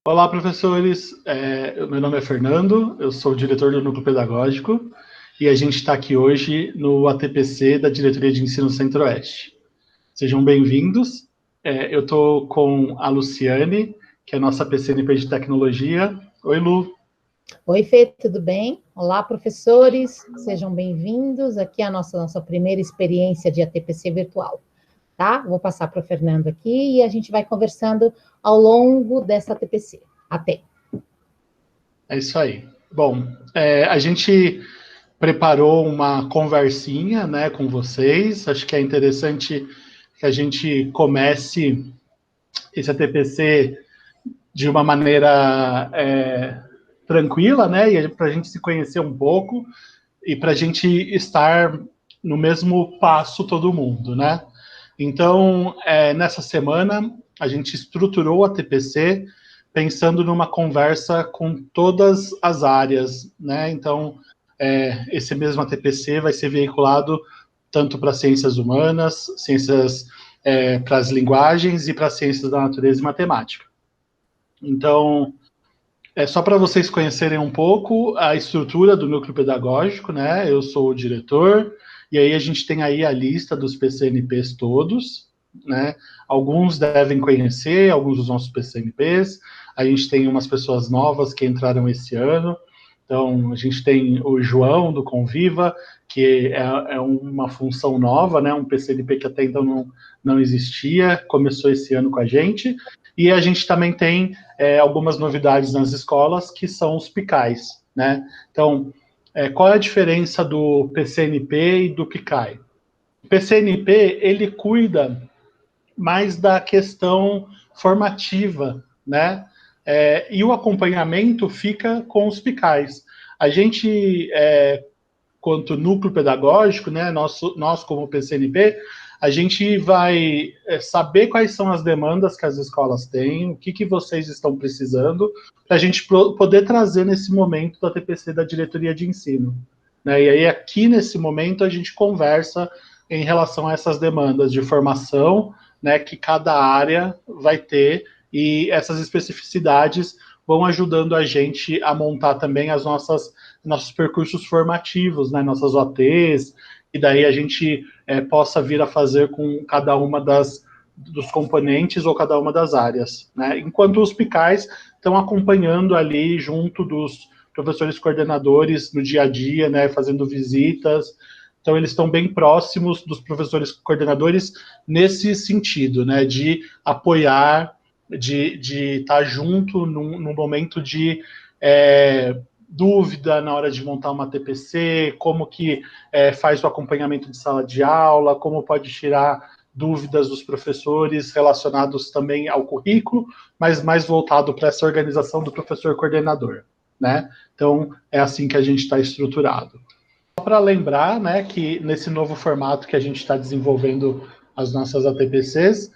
Olá, professores. Meu nome é Fernando, eu sou o diretor do Núcleo Pedagógico e a gente está aqui hoje no ATPC da Diretoria de Ensino Centro-Oeste. Sejam bem-vindos. Eu estou com a Luciane, que é a nossa PCNP de Tecnologia. Oi, Lu. Oi, Fê, tudo bem? Olá, professores, sejam bem-vindos. Aqui é a nossa primeira experiência de ATPC virtual, tá? Vou passar para o Fernando aqui e a gente vai conversando ao longo dessa ATPC. Até. É isso aí. Bom, a gente preparou uma conversinha, né, com vocês. Acho que é interessante que a gente comece esse ATPC de uma maneira tranquila, né? E para a gente se conhecer um pouco e para a gente estar no mesmo passo todo mundo, né? Então, nessa semana, a gente estruturou a TPC pensando numa conversa com todas as áreas, né? Então, esse mesmo ATPC vai ser veiculado tanto para ciências humanas, ciências para as linguagens e para ciências da natureza e matemática. Então, só para vocês conhecerem um pouco a estrutura do núcleo pedagógico, né? Eu sou o diretor, e aí a gente tem aí a lista dos PCNPs todos, né? Alguns devem conhecer, alguns dos nossos PCNPs. A gente tem umas pessoas novas que entraram esse ano. Então, a gente tem o João, do Conviva, que é uma função nova, né? Um PCNP que até então não existia, começou esse ano com a gente. E a gente também tem algumas novidades nas escolas, que são os PICAIs, né? Então, qual é a diferença do PCNP e do PICAI? O PCNP, ele cuida mais da questão formativa, né? E o acompanhamento fica com os PICAIs. A gente, quanto núcleo pedagógico, né, nós como PCNP, a gente vai saber quais são as demandas que as escolas têm, o que vocês estão precisando, para a gente poder trazer nesse momento da TPC da Diretoria de Ensino, né? E aí, aqui nesse momento, a gente conversa em relação a essas demandas de formação, né, que cada área vai ter, e essas especificidades vão ajudando a gente a montar também nossos percursos formativos, né, nossas OTs, e daí a gente possa vir a fazer com cada uma dos componentes ou cada uma das áreas, né? Enquanto os PICAIs estão acompanhando ali junto dos professores coordenadores no dia a dia, né, fazendo visitas. Então, eles estão bem próximos dos professores coordenadores nesse sentido, né, de apoiar, de estar junto num momento de dúvida na hora de montar uma TPC, como que faz o acompanhamento de sala de aula, como pode tirar dúvidas dos professores relacionados também ao currículo, mas mais voltado para essa organização do professor coordenador, né? Então, é assim que a gente está estruturado. Só para lembrar, né, que nesse novo formato que a gente está desenvolvendo as nossas ATPCs,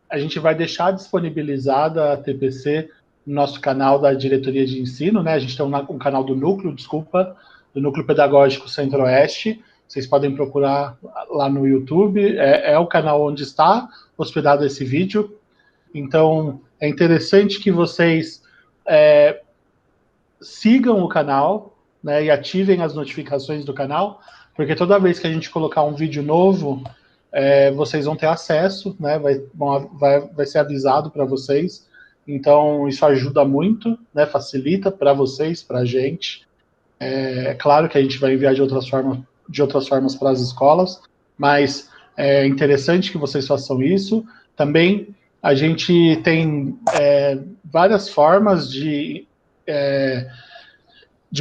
a gente vai deixar disponibilizada a TPC no nosso canal da Diretoria de Ensino, né? A gente tem um canal do Núcleo, do Núcleo Pedagógico Centro-Oeste. Vocês podem procurar lá no YouTube. É o canal onde está hospedado esse vídeo. Então, é interessante que vocês sigam o canal, né, e ativem as notificações do canal, porque toda vez que a gente colocar um vídeo novo, vocês vão ter acesso, né, vai ser avisado para vocês. Então, isso ajuda muito, né, facilita para vocês, para a gente. É claro que a gente vai enviar de outras formas para as escolas, mas é interessante que vocês façam isso. Também a gente tem várias formas de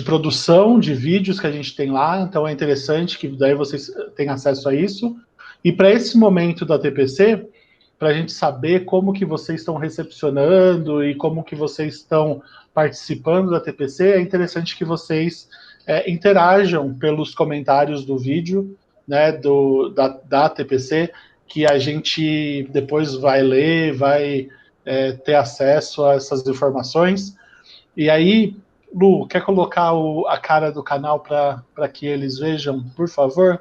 produção de vídeos que a gente tem lá, então é interessante que daí vocês tenham acesso a isso. E para esse momento da TPC, para a gente saber como que vocês estão recepcionando e como que vocês estão participando da TPC, é interessante que vocês interajam pelos comentários do vídeo, né, da TPC, que a gente depois vai ler, vai ter acesso a essas informações. E aí, Lu, quer colocar a cara do canal para que eles vejam, por favor?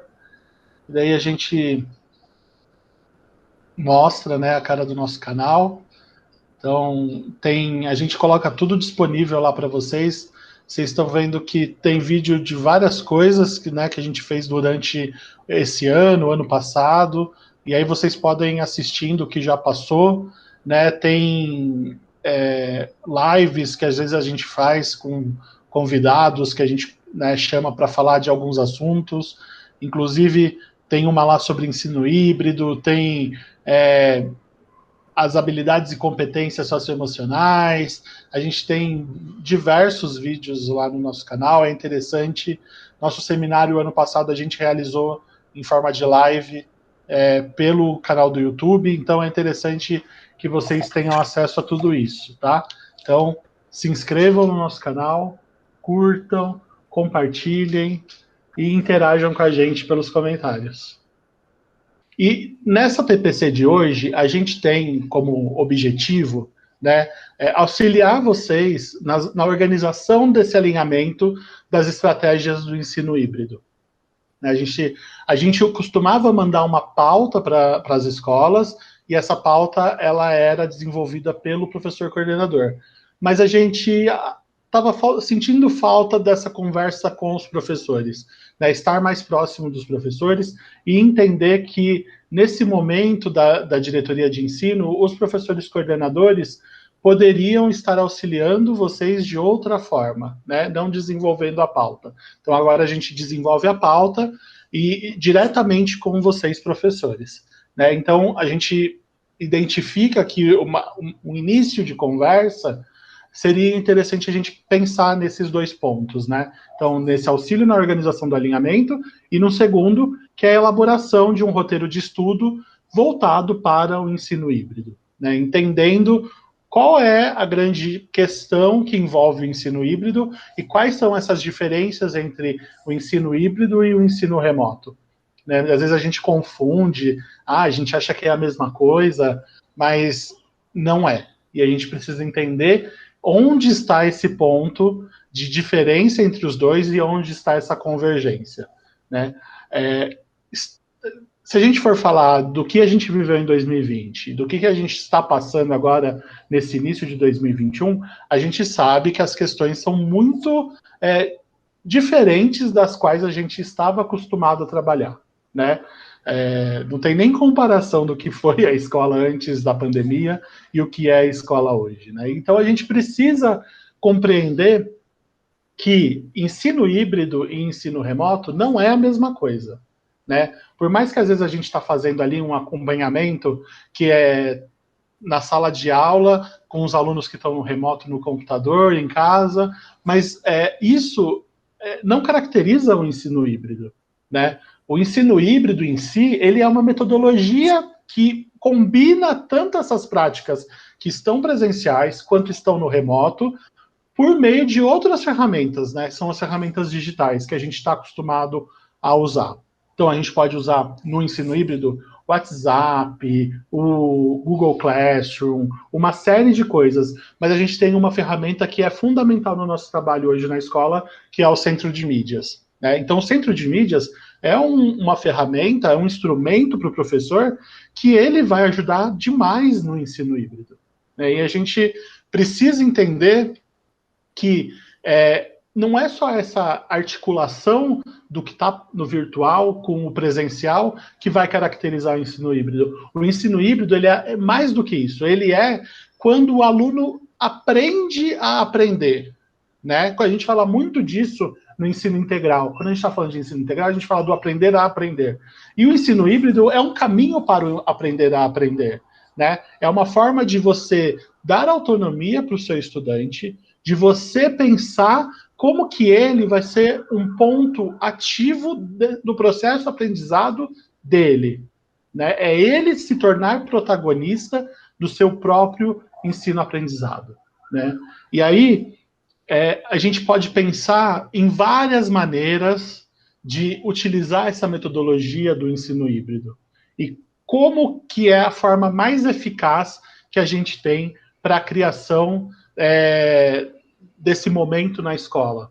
E daí a gente mostra, né, a cara do nosso canal. Então, a gente coloca tudo disponível lá para vocês. Vocês estão vendo que tem vídeo de várias coisas né, que a gente fez durante esse ano passado, e aí vocês podem ir assistindo o que já passou, né? Tem lives que às vezes a gente faz com convidados que a gente, né, chama para falar de alguns assuntos. Inclusive, tem uma lá sobre ensino híbrido, tem as habilidades e competências socioemocionais. A gente tem diversos vídeos lá no nosso canal, é interessante. Nosso seminário, ano passado, a gente realizou em forma de live pelo canal do YouTube, então é interessante que vocês tenham acesso a tudo isso, tá? Então, se inscrevam no nosso canal, curtam, compartilhem e interajam com a gente pelos comentários. E nessa TPC de hoje, a gente tem como objetivo, né, auxiliar vocês na organização desse alinhamento das estratégias do ensino híbrido. A gente costumava mandar uma pauta para as escolas, e essa pauta ela era desenvolvida pelo professor coordenador. Mas a gente estava sentindo falta dessa conversa com os professores, né? Estar mais próximo dos professores e entender que, nesse momento da diretoria de ensino, os professores coordenadores poderiam estar auxiliando vocês de outra forma, né? Não desenvolvendo a pauta. Então, agora a gente desenvolve a pauta e diretamente com vocês, professores, né? Então, a gente identifica que um início de conversa seria interessante a gente pensar nesses dois pontos, né? Então, nesse auxílio na organização do alinhamento, e no segundo, que é a elaboração de um roteiro de estudo voltado para o ensino híbrido, né? Entendendo qual é a grande questão que envolve o ensino híbrido e quais são essas diferenças entre o ensino híbrido e o ensino remoto, né? Às vezes a gente confunde, a gente acha que é a mesma coisa, mas não é. E a gente precisa entender onde está esse ponto de diferença entre os dois e onde está essa convergência, né? Se a gente for falar do que a gente viveu em 2020, do que a gente está passando agora nesse início de 2021, a gente sabe que as questões são muito diferentes das quais a gente estava acostumado a trabalhar, né? Não tem nem comparação do que foi a escola antes da pandemia e o que é a escola hoje, né? Então a gente precisa compreender que ensino híbrido e ensino remoto não é a mesma coisa, né? Por mais que às vezes a gente está fazendo ali um acompanhamento que é na sala de aula, com os alunos que estão no remoto, no computador, em casa, mas isso não caracteriza o ensino híbrido, né? O ensino híbrido em si, ele é uma metodologia que combina tanto essas práticas que estão presenciais quanto estão no remoto, por meio de outras ferramentas, né? São as ferramentas digitais que a gente está acostumado a usar. Então, a gente pode usar no ensino híbrido o WhatsApp, o Google Classroom, uma série de coisas, mas a gente tem uma ferramenta que é fundamental no nosso trabalho hoje na escola, que é o Centro de Mídias, né? Então, o Centro de Mídias é uma ferramenta, é um instrumento para o professor que ele vai ajudar demais no ensino híbrido, né? E a gente precisa entender que não é só essa articulação do que está no virtual com o presencial que vai caracterizar o ensino híbrido. O ensino híbrido ele é mais do que isso. Ele é quando o aluno aprende a aprender, né? A gente fala muito disso no ensino integral. Quando a gente está falando de ensino integral, a gente fala do aprender a aprender. E o ensino híbrido é um caminho para o aprender a aprender, né? É uma forma de você dar autonomia para o seu estudante, de você pensar como que ele vai ser um ponto ativo do processo aprendizado dele, né? É ele se tornar protagonista do seu próprio ensino-aprendizado, né? E aí a gente pode pensar em várias maneiras de utilizar essa metodologia do ensino híbrido e como que é a forma mais eficaz que a gente tem para a criação desse momento na escola.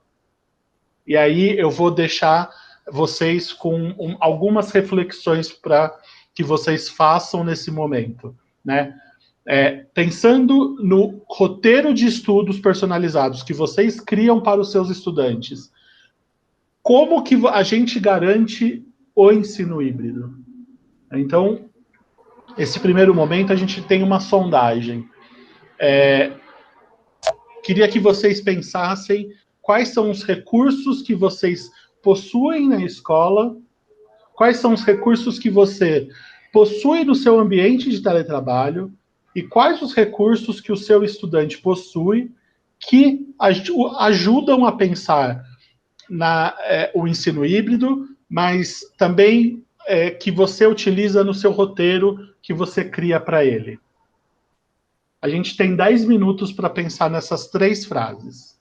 E aí eu vou deixar vocês com algumas reflexões para que vocês façam nesse momento, né? Pensando no roteiro de estudos personalizados que vocês criam para os seus estudantes, como que a gente garante o ensino híbrido? Então, esse primeiro momento a gente tem uma sondagem. Queria que vocês pensassem quais são os recursos que vocês possuem na escola, quais são os recursos que você possui no seu ambiente de teletrabalho e quais os recursos que o seu estudante possui que ajudam a pensar o ensino híbrido, mas também que você utiliza no seu roteiro que você cria para ele. A gente tem 10 minutos para pensar nessas 3 frases.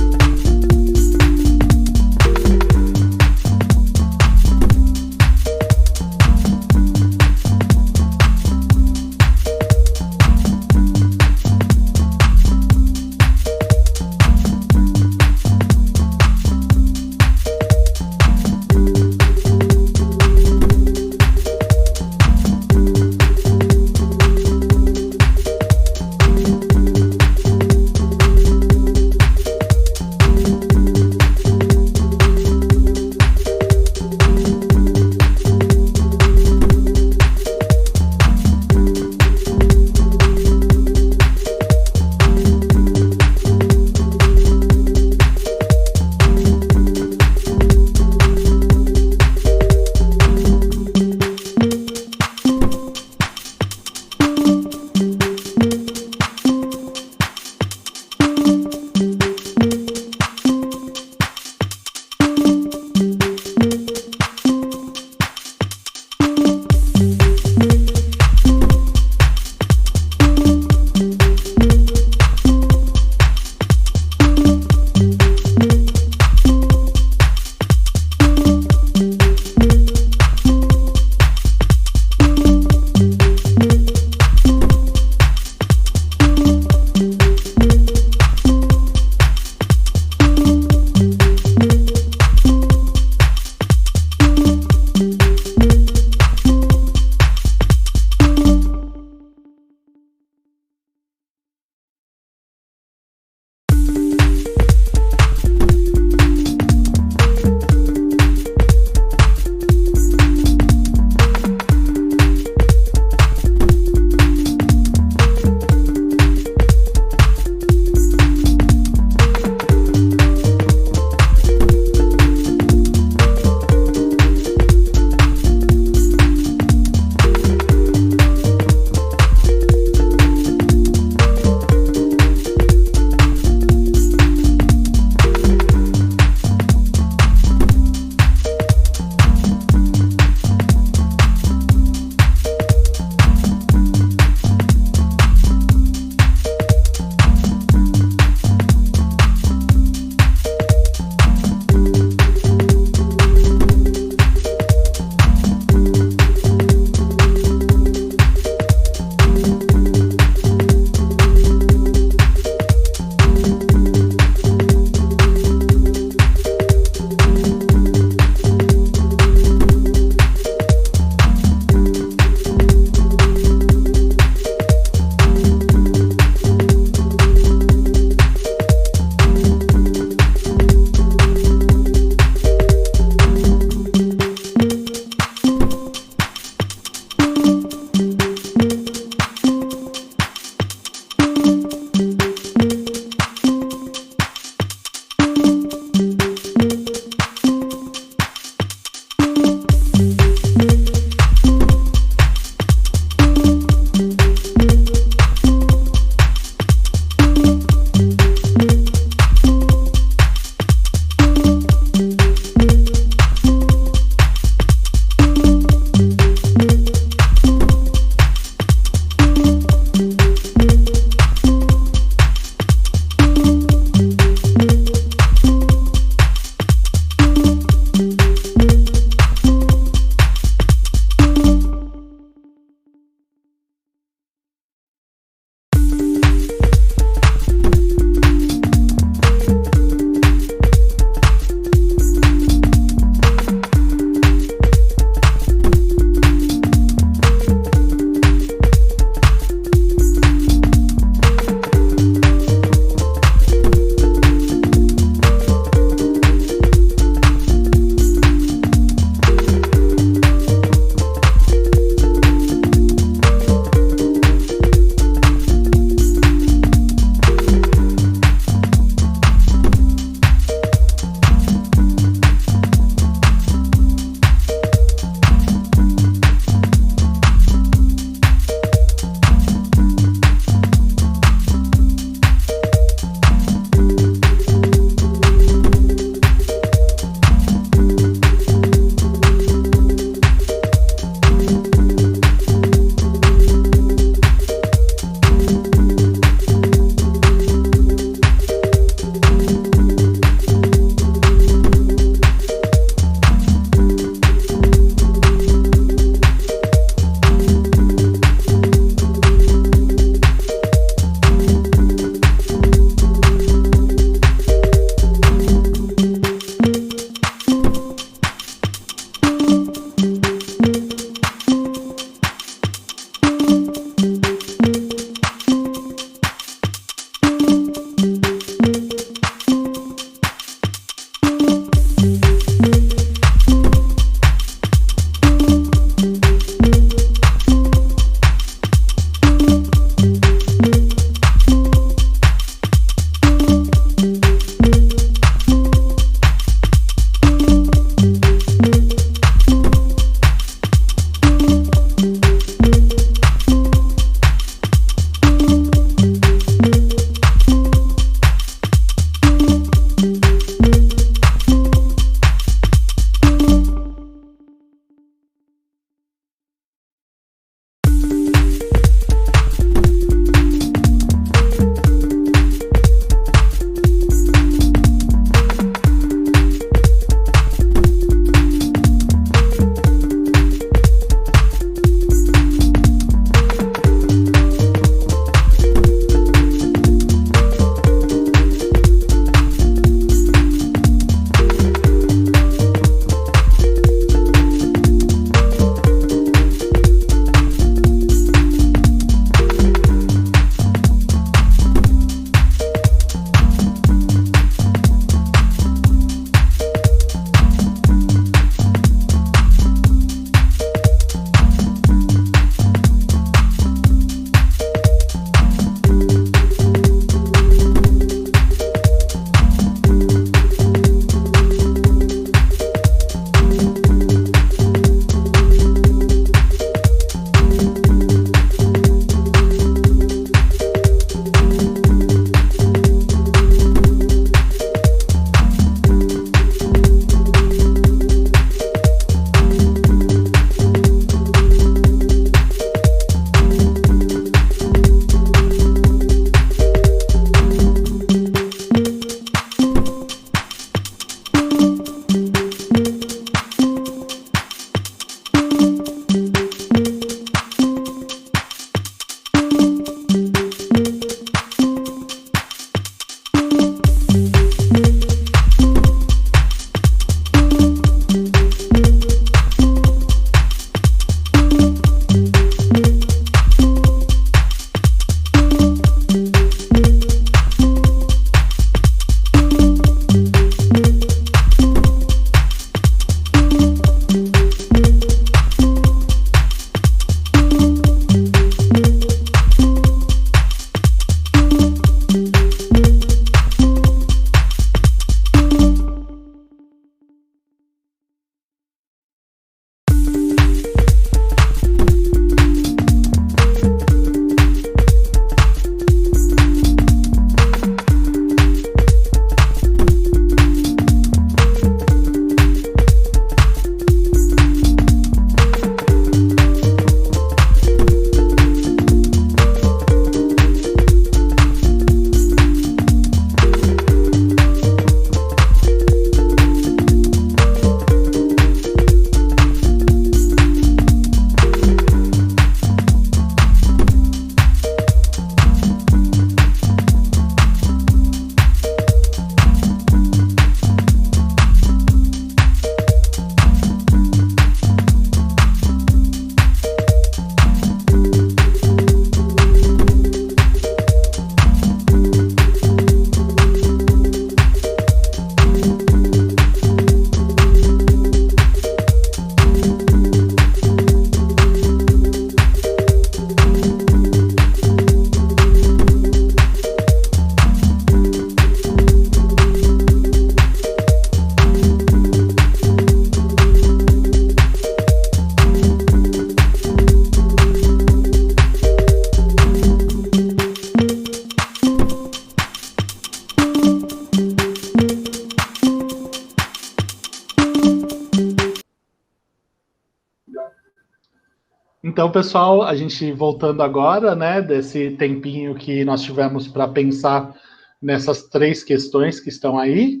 Então, pessoal, a gente voltando agora, né, desse tempinho que nós tivemos para pensar nessas 3 questões que estão aí,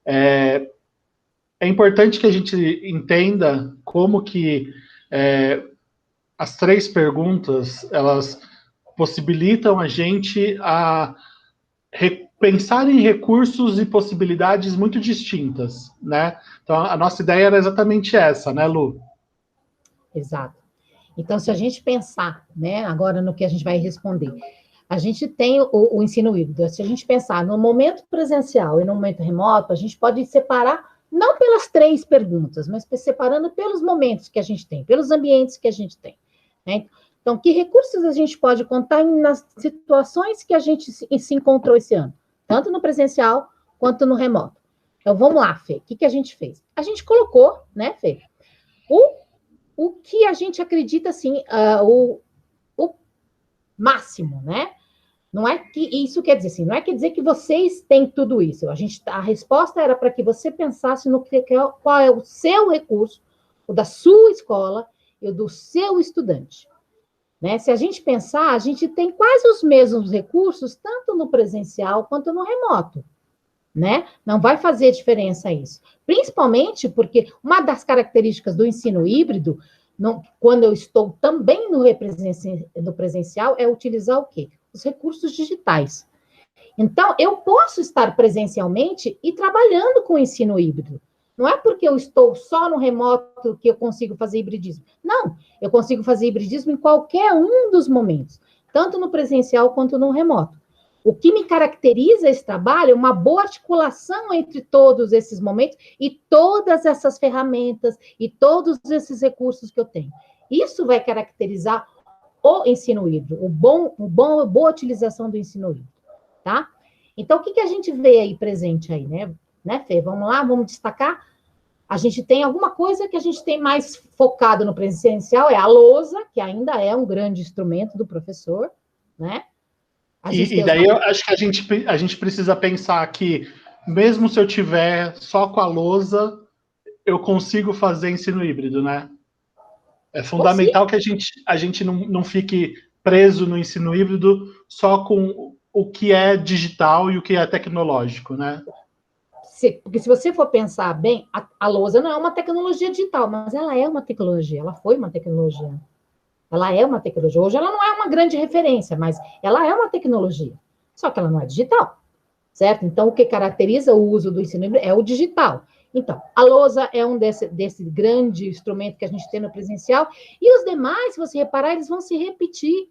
é importante que a gente entenda como que as 3 perguntas, elas possibilitam a gente a pensar em recursos e possibilidades muito distintas, né? Então, a nossa ideia era exatamente essa, né, Lu? Exato. Então, se a gente pensar, né, agora no que a gente vai responder, a gente tem o ensino híbrido. Se a gente pensar no momento presencial e no momento remoto, a gente pode separar, não pelas 3 perguntas, mas separando pelos momentos que a gente tem, pelos ambientes que a gente tem, né? Então, que recursos a gente pode contar nas situações que a gente se encontrou esse ano, tanto no presencial quanto no remoto. Então, vamos lá, Fê, o que a gente fez? A gente colocou, né, Fê, o que a gente acredita, assim, o máximo, né? Não é que isso quer dizer assim, não é quer dizer que vocês têm tudo isso. A resposta era para que você pensasse no qual é o seu recurso, o da sua escola e o do seu estudante. Né? Se a gente pensar, a gente tem quase os mesmos recursos, tanto no presencial quanto no remoto. Né? Não vai fazer diferença isso. Principalmente porque uma das características do ensino híbrido, quando eu estou também no presencial, é utilizar o quê? Os recursos digitais. Então, eu posso estar presencialmente e trabalhando com o ensino híbrido. Não é porque eu estou só no remoto que eu consigo fazer hibridismo. Não, eu consigo fazer hibridismo em qualquer um dos momentos, tanto no presencial quanto no remoto. O que me caracteriza esse trabalho é uma boa articulação entre todos esses momentos e todas essas ferramentas e todos esses recursos que eu tenho. Isso vai caracterizar o ensino híbrido, a boa utilização do ensino híbrido, tá? Então, o que a gente vê aí presente aí, né, Fê? Vamos lá, vamos destacar. A gente tem alguma coisa que a gente tem mais focado no presencial, é a lousa, que ainda é um grande instrumento do professor, né? E daí eu acho que a gente precisa pensar que, mesmo se eu tiver só com a lousa, eu consigo fazer ensino híbrido, né? É fundamental que a gente não fique preso no ensino híbrido só com o que é digital e o que é tecnológico, né? Porque se você for pensar bem, a lousa não é uma tecnologia digital, mas ela é uma tecnologia, ela foi uma tecnologia. Ela é uma tecnologia. Hoje ela não é uma grande referência, mas ela é uma tecnologia. Só que ela não é digital, certo? Então, o que caracteriza o uso do ensino híbrido é o digital. Então, a lousa é um desse grande instrumento que a gente tem no presencial, e os demais, se você reparar, eles vão se repetir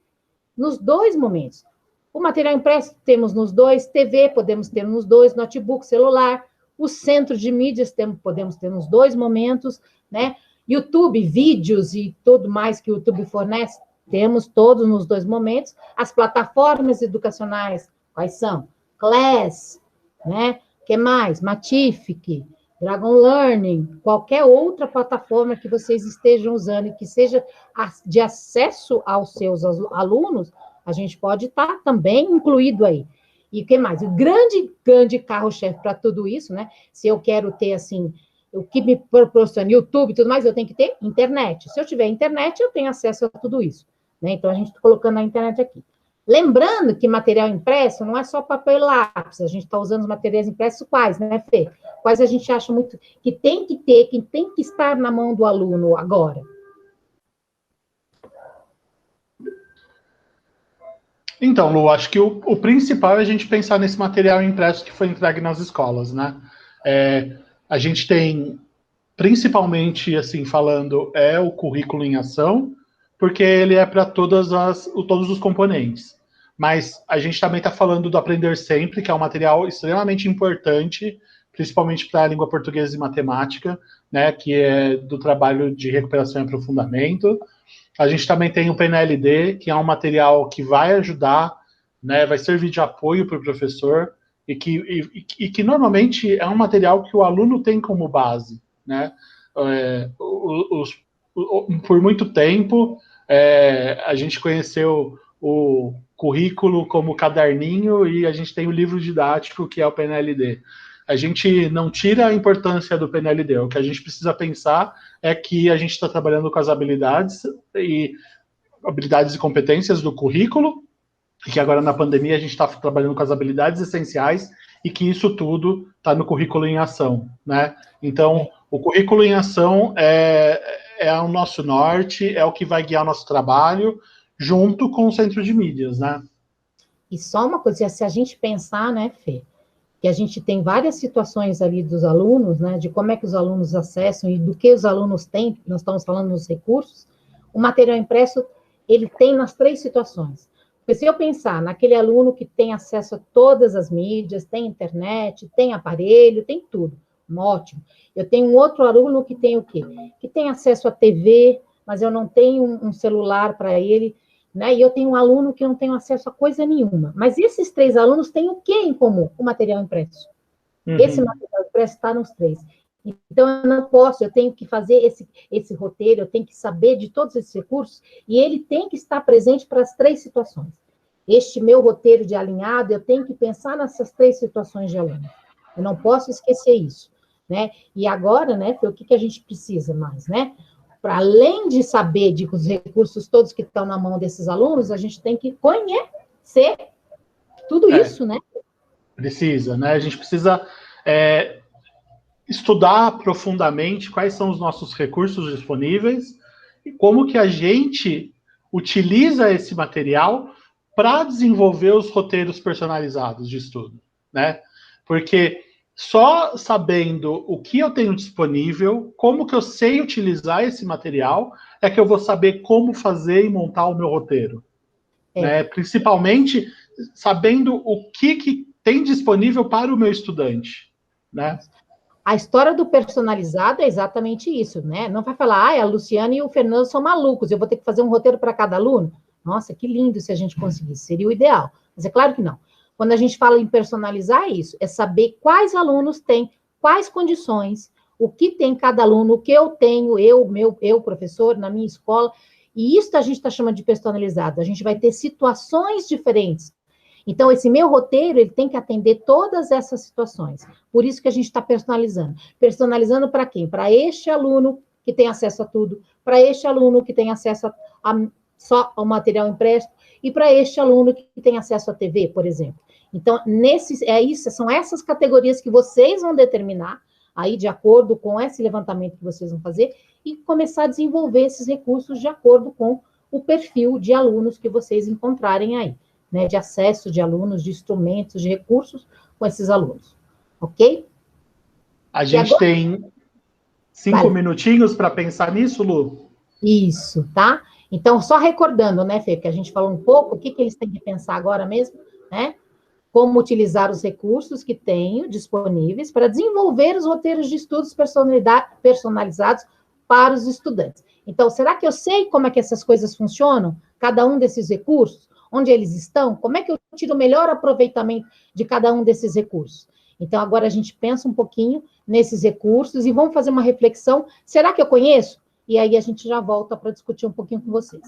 nos 2 momentos. O material impresso temos nos 2, TV podemos ter nos 2, notebook, celular, o centro de mídias podemos ter nos 2 momentos, né? YouTube, vídeos e tudo mais que o YouTube fornece, temos todos nos 2 momentos. As plataformas educacionais, quais são? Class, né? Que mais? Matific, Dragon Learning, qualquer outra plataforma que vocês estejam usando e que seja de acesso aos seus alunos, a gente pode estar também incluído aí. E o que mais? O grande carro-chefe para tudo isso, né? Se eu quero ter, assim, o que me proporciona YouTube e tudo mais, eu tenho que ter internet. Se eu tiver internet, eu tenho acesso a tudo isso. Né? Então, a gente está colocando a internet aqui. Lembrando que material impresso não é só papel e lápis, a gente está usando os materiais impressos quais, né, Fê? Quais a gente acha muito que tem que ter, que tem que estar na mão do aluno agora? Então, Lu, acho que o principal é a gente pensar nesse material impresso que foi entregue nas escolas, né? A gente tem, principalmente, assim, falando, o currículo em ação, porque ele é para todos os componentes. Mas a gente também está falando do Aprender Sempre, que é um material extremamente importante, principalmente para a língua portuguesa e matemática, né, que é do trabalho de recuperação e aprofundamento. A gente também tem o PNLD, que é um material que vai ajudar, né, vai servir de apoio para o professor, e que normalmente é um material que o aluno tem como base, né? Por muito tempo, a gente conheceu o currículo como caderninho e a gente tem o livro didático, que é o PNLD. A gente não tira a importância do PNLD, o que a gente precisa pensar é que a gente está trabalhando com as habilidades e habilidades e competências do currículo, e que agora na pandemia a gente está trabalhando com as habilidades essenciais, e que isso tudo está no currículo em ação, né? Então, o currículo em ação é o nosso norte, é o que vai guiar o nosso trabalho, junto com o centro de mídias, né? E só uma coisa, se a gente pensar, né, Fê, que a gente tem várias situações ali dos alunos, né, de como é que os alunos acessam e do que os alunos têm, nós estamos falando nos recursos, o material impresso, ele tem nas 3 situações. Porque se eu pensar naquele aluno que tem acesso a todas as mídias, tem internet, tem aparelho, tem tudo, ótimo. Eu tenho um outro aluno que tem o quê? Que tem acesso à TV, mas eu não tenho um celular para ele, né? E eu tenho um aluno que não tem acesso a coisa nenhuma. Mas esses 3 alunos têm o que em comum? O material impresso. Esse material impresso está nos 3. Então, eu não posso, eu tenho que fazer esse roteiro, eu tenho que saber de todos esses recursos, e ele tem que estar presente para as 3 situações. Este meu roteiro de alinhado, eu tenho que pensar nessas 3 situações de aluno. Eu não posso esquecer isso, né? E agora, né, o que a gente precisa mais, né? Para além de saber de os recursos todos que estão na mão desses alunos, a gente tem que conhecer tudo isso, né? Precisa, né? A gente precisa estudar profundamente quais são os nossos recursos disponíveis e como que a gente utiliza esse material para desenvolver os roteiros personalizados de estudo, né? Porque só sabendo o que eu tenho disponível, como que eu sei utilizar esse material, é que eu vou saber como fazer e montar o meu roteiro. Né? Principalmente sabendo o que tem disponível para o meu estudante, né? A história do personalizado é exatamente isso, né? Não vai falar, a Luciana e o Fernando são malucos, eu vou ter que fazer um roteiro para cada aluno. Nossa, que lindo se a gente conseguisse, seria o ideal. Mas é claro que não. Quando a gente fala em personalizar, é isso, é saber quais alunos têm, quais condições, o que tem cada aluno, o que eu tenho, eu, professor, na minha escola, e isso a gente está chamando de personalizado. A gente vai ter situações diferentes. Então, esse meu roteiro, ele tem que atender todas essas situações. Por isso que a gente está personalizando. Personalizando para quem? Para este aluno que tem acesso a tudo, para este aluno que tem acesso só ao material impresso, e para este aluno que tem acesso à TV, por exemplo. Então, são essas categorias que vocês vão determinar, aí de acordo com esse levantamento que vocês vão fazer, e começar a desenvolver esses recursos de acordo com o perfil de alunos que vocês encontrarem aí, né, de acesso de alunos, de instrumentos, de recursos com esses alunos, ok? A gente tem 5 minutinhos para pensar nisso, Lu? Isso, tá? Então, só recordando, né, Fê, que a gente falou um pouco, o que eles têm que pensar agora mesmo, né? Como utilizar os recursos que tenho disponíveis para desenvolver os roteiros de estudos personalizados para os estudantes. Então, será que eu sei como é que essas coisas funcionam? Cada um desses recursos? Onde eles estão? Como é que eu tiro o melhor aproveitamento de cada um desses recursos? Então, agora a gente pensa um pouquinho nesses recursos e vamos fazer uma reflexão. Será que eu conheço? E aí a gente já volta para discutir um pouquinho com vocês.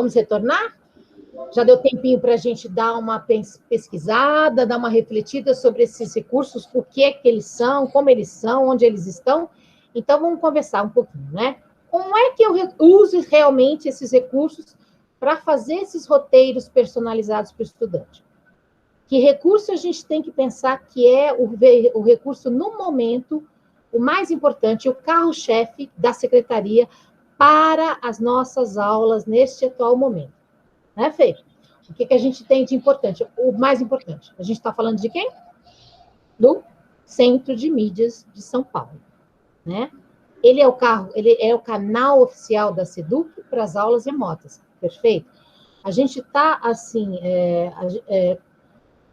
Vamos retornar? Já deu tempinho para a gente dar uma pesquisada, dar uma refletida sobre esses recursos, o que é que eles são, como eles são, onde eles estão. Então, vamos conversar um pouquinho, né? Como é que eu uso realmente esses recursos para fazer esses roteiros personalizados para o estudante? Que recurso a gente tem que pensar que é o recurso, no momento, o mais importante, o carro-chefe da secretaria para as nossas aulas neste atual momento? Né, Fê? O que a gente tem de importante? O mais importante. A gente está falando de quem? Do Centro de Mídias de São Paulo, né? Ele é o canal oficial da SEDUC para as aulas remotas, perfeito? A gente está, assim,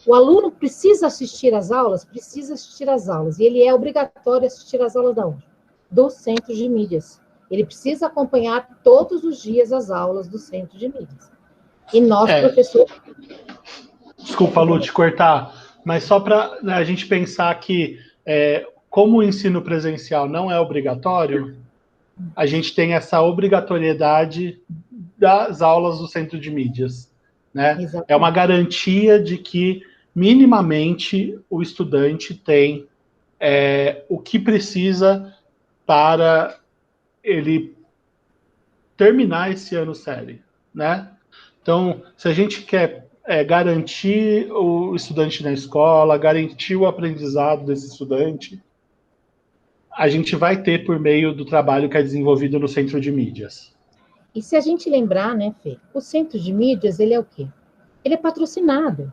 o aluno precisa assistir às aulas? Precisa assistir às aulas, e ele é obrigatório assistir às aulas de onde? Do Centro de Mídias. Ele precisa acompanhar todos os dias as aulas do Centro de Mídias. E nós, professores... Desculpa, Lu, te cortar, mas só para a gente pensar que, como o ensino presencial não é obrigatório, a gente tem essa obrigatoriedade das aulas do Centro de Mídias, né? Exatamente. É uma garantia de que, minimamente, o estudante tem o que precisa para ele terminar esse ano série, né? Então, se a gente quer garantir o estudante na escola, garantir o aprendizado desse estudante, a gente vai ter por meio do trabalho que é desenvolvido no Centro de Mídias. E se a gente lembrar, né, Fê, o Centro de Mídias, ele é o quê? Ele é patrocinado.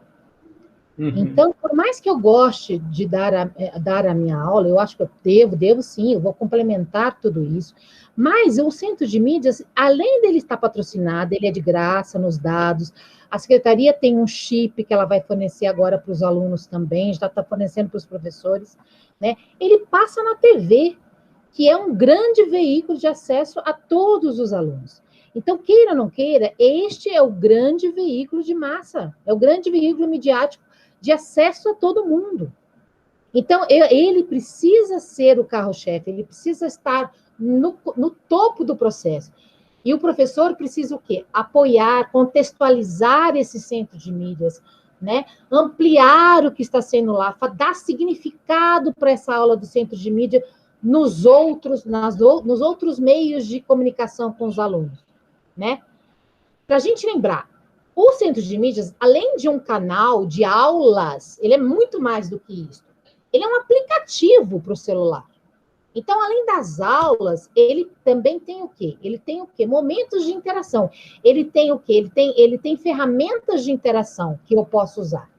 Uhum. Então, por mais que eu goste de dar a minha aula, eu acho que eu devo sim, eu vou complementar tudo isso, mas o Centro de Mídias, além dele estar patrocinado, ele é de graça nos dados, a secretaria tem um chip que ela vai fornecer agora para os alunos também, já está fornecendo para os professores, né? Ele passa na TV, que é um grande veículo de acesso a todos os alunos. Então, queira ou não queira, este é o grande veículo de massa, é o grande veículo midiático de acesso a todo mundo. Então, ele precisa ser o carro-chefe, ele precisa estar no topo do processo. E o professor precisa o quê? Apoiar, contextualizar esse centro de mídias, né? Ampliar o que está sendo lá, dar significado para essa aula do centro de mídia nos outros meios de comunicação com os alunos, né? Para a gente lembrar, o Centro de Mídias, além de um canal de aulas, ele é muito mais do que isso. Ele é um aplicativo para o celular. Então, além das aulas, ele também tem o quê? Ele tem o quê? Momentos de interação. Ele tem o quê? Ele tem ferramentas de interação que eu posso usar.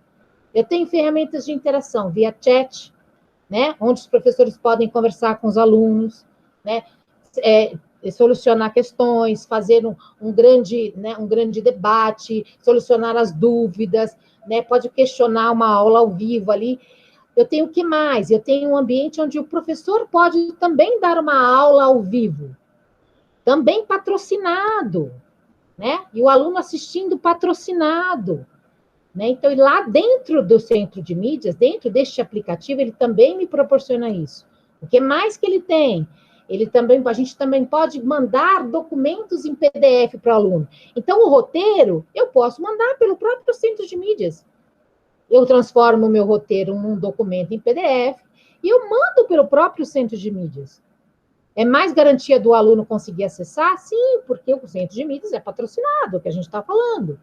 Eu tenho ferramentas de interação via chat, né? Onde os professores podem conversar com os alunos, né? Solucionar questões, fazer um grande debate, solucionar as dúvidas, né? Pode questionar uma aula ao vivo ali. Eu tenho o que mais? Eu tenho um ambiente onde o professor pode também dar uma aula ao vivo, também patrocinado, né? E o aluno assistindo patrocinado, né? Então, lá dentro do Centro de Mídias, dentro deste aplicativo, ele também me proporciona isso. O que mais que ele tem? A gente também pode mandar documentos em PDF para o aluno. Então, o roteiro, eu posso mandar pelo próprio Centro de Mídias. Eu transformo o meu roteiro num documento em PDF e eu mando pelo próprio Centro de Mídias. É mais garantia do aluno conseguir acessar? Sim, porque o Centro de Mídias é patrocinado, que a gente está falando,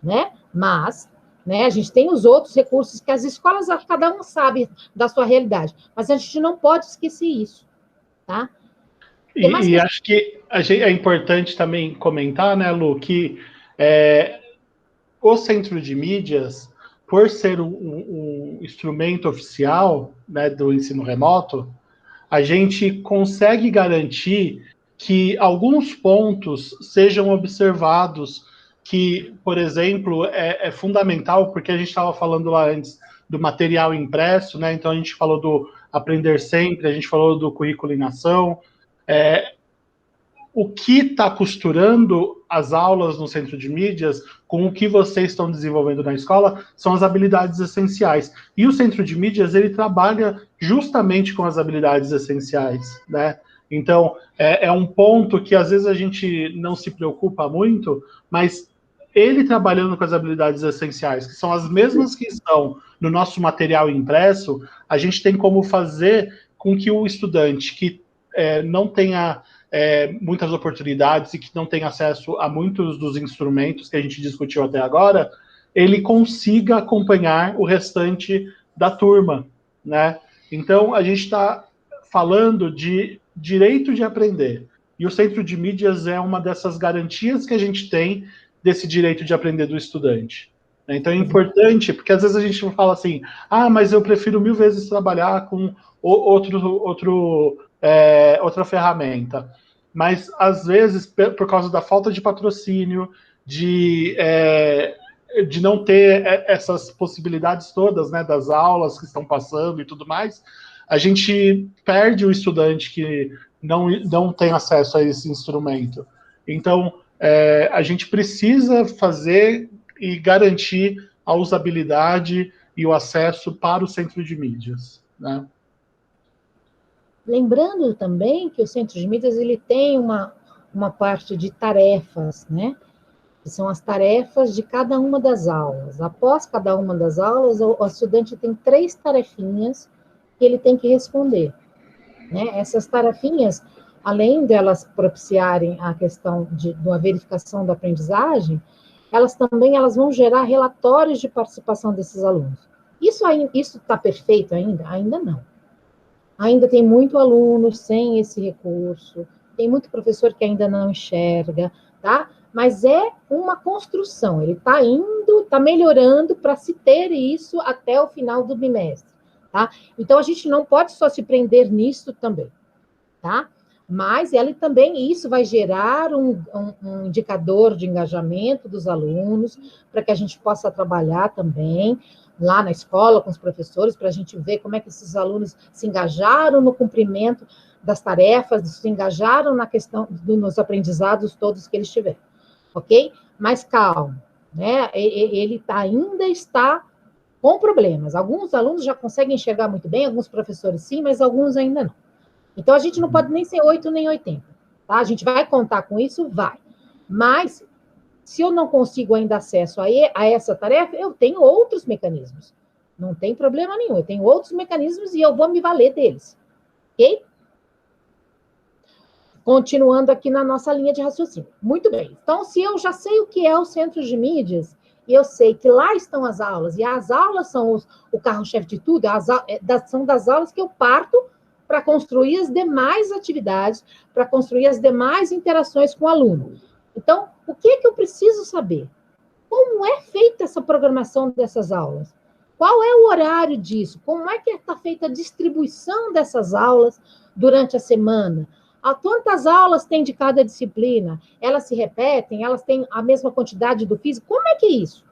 né? Mas, né, a gente tem os outros recursos que as escolas, cada um sabe da sua realidade, mas a gente não pode esquecer isso, tá? E acho que é importante também comentar, né, Lu, que o Centro de Mídias, por ser um instrumento oficial, né, do ensino remoto, a gente consegue garantir que alguns pontos sejam observados, que, por exemplo, é fundamental, porque a gente estava falando lá antes do material impresso, né? Então a gente falou do Aprender Sempre, a gente falou do currículo em ação. O que está costurando as aulas no Centro de Mídias com o que vocês estão desenvolvendo na escola são as habilidades essenciais. E o Centro de Mídias, ele trabalha justamente com as habilidades essenciais, né? Então, é um ponto que às vezes a gente não se preocupa muito, mas ele trabalhando com as habilidades essenciais, que são as mesmas que estão no nosso material impresso, a gente tem como fazer com que o estudante que não tenha muitas oportunidades e que não tenha acesso a muitos dos instrumentos que a gente discutiu até agora, ele consiga acompanhar o restante da turma, né? Então, a gente está falando de direito de aprender. E o Centro de Mídias é uma dessas garantias que a gente tem desse direito de aprender do estudante. Então é importante, porque às vezes a gente fala assim, mas eu prefiro 1000 vezes trabalhar com outra ferramenta. Mas às vezes, por causa da falta de patrocínio, de não ter essas possibilidades todas, né, das aulas que estão passando e tudo mais, a gente perde o estudante que não tem acesso a esse instrumento. Então, a gente precisa fazer e garantir a usabilidade e o acesso para o centro de mídias, né? Lembrando também que o centro de mídias ele tem uma parte de tarefas, né? Que são as tarefas de cada uma das aulas. Após cada uma das aulas, o estudante tem 3 tarefinhas que ele tem que responder, né? Essas tarefinhas, além delas propiciarem a questão de uma verificação da aprendizagem, elas vão gerar relatórios de participação desses alunos. Isso está perfeito ainda? Ainda não. Ainda tem muito aluno sem esse recurso, tem muito professor que ainda não enxerga, tá? Mas é uma construção, ele está melhorando para se ter isso até o final do bimestre, tá? Então, a gente não pode só se prender nisso também, tá? Mas isso vai gerar um indicador de engajamento dos alunos, para que a gente possa trabalhar também lá na escola com os professores, para a gente ver como é que esses alunos se engajaram no cumprimento das tarefas, se engajaram na questão nos aprendizados todos que eles tiveram, ok? Mas calma, né? Ele ainda está com problemas. Alguns alunos já conseguem enxergar muito bem, alguns professores sim, mas alguns ainda não. Então, a gente não pode nem ser 8 nem 80, tá? A gente vai contar com isso? Vai. Mas, se eu não consigo ainda acesso a essa tarefa, eu tenho outros mecanismos. Não tem problema nenhum. Eu tenho outros mecanismos e eu vou me valer deles. Ok? Continuando aqui na nossa linha de raciocínio. Muito bem. Então, se eu já sei o que é o centro de mídias, e eu sei que lá estão as aulas, e as aulas são o carro-chefe de tudo, são das aulas que eu parto para construir as demais atividades, para construir as demais interações com o aluno. Então, o que eu preciso saber? Como é feita essa programação dessas aulas? Qual é o horário disso? Como é que está feita a distribuição dessas aulas durante a semana? Quantas aulas tem de cada disciplina? Elas se repetem? Elas têm a mesma quantidade do físico? Como é que é isso?